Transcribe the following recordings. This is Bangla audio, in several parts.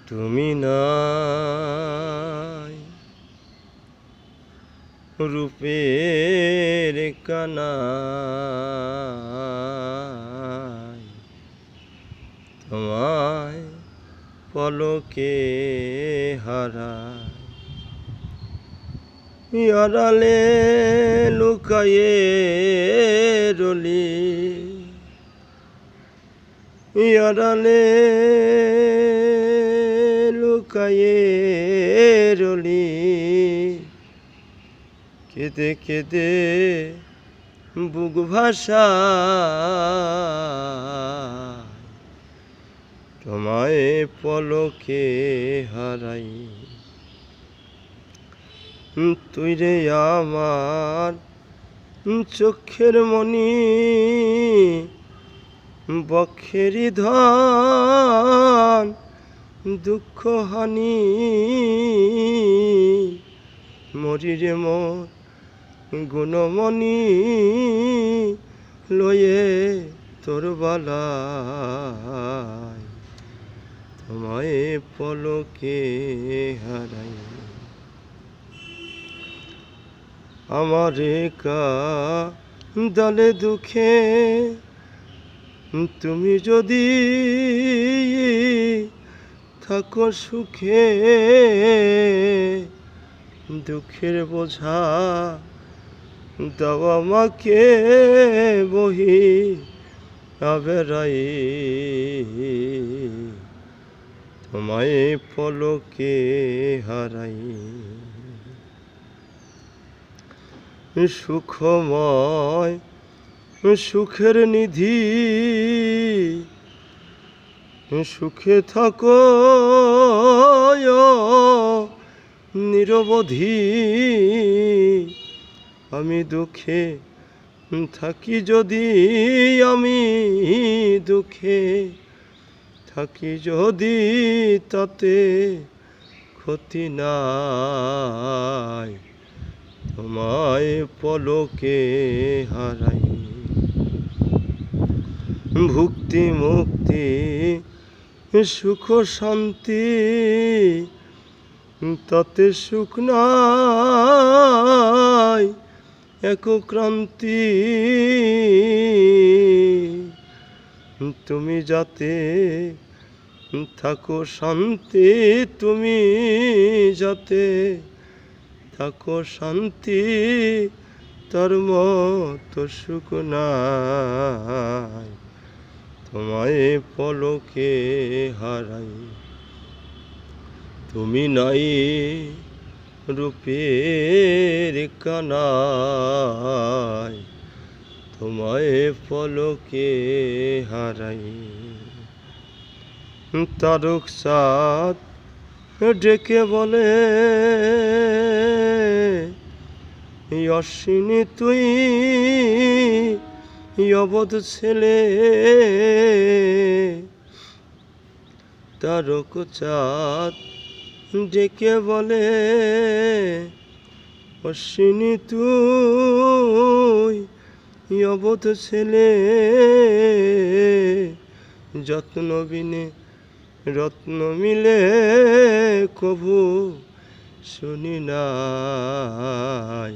তুমি নাই রূপের কানায়, তোমায় পলকে হারাই। আড়ালে লুকায়ে রলি, আড়ালে লুকায়ে রলি, কেঁদে কেঁদে বুক ভাষায়, তোমায় পলকে হারাই। তুই রে আমার চোখের মণি, বক্ষেরই ধন, দুঃখ হানি মরি রে মোর গুণমণি, লয়ে তোর বালাই, তোমায় পলকে হারাই। আমারে কাঁদালে দুঃখে তুমি যদি থাকো সুখে, দুঃখের বোঝা দাও আমাকে বহি আবেরাই, তোমায় পলকে হারাই। সুখময় সুখের নিধি, সুখে থাকো নিরবধি, আমি দুঃখে থাকি যদি, আমি দুঃখে থাকি যদি, তাতে ক্ষতি নাই, তোমায় পলকে হারাই। ভুক্তি মুক্তি সুখ শান্তি, তাতে সুখ নাই এক ক্রান্তি, তুমি যাতে থাকো শান্তি, তুমি যাতে থাকো শান্তি, তার মতো সুখ নাই, তোমায় পলকে হারাই। তুমি নাই রূপের কানায়, তোমায় পলকে হারাই। তারক চাঁদ ডেকে বলে, অশ্বিনী তুই অবধ ছেলে, তারক চাঁদ ডেকে বলে, অশ্বিনী তুই অবধ ছেলে, যত্ন বিনে রত্ন মিলে কভু শুনি নাই,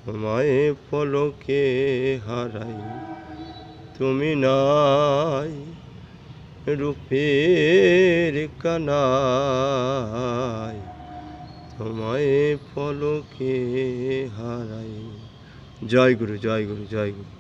তোমায় পলকে হারাই। তুমি নাই রূপের কানায়, তোমায় পলকে হারাই। জয় গুরু, জয় গুরু, জয় গুরু।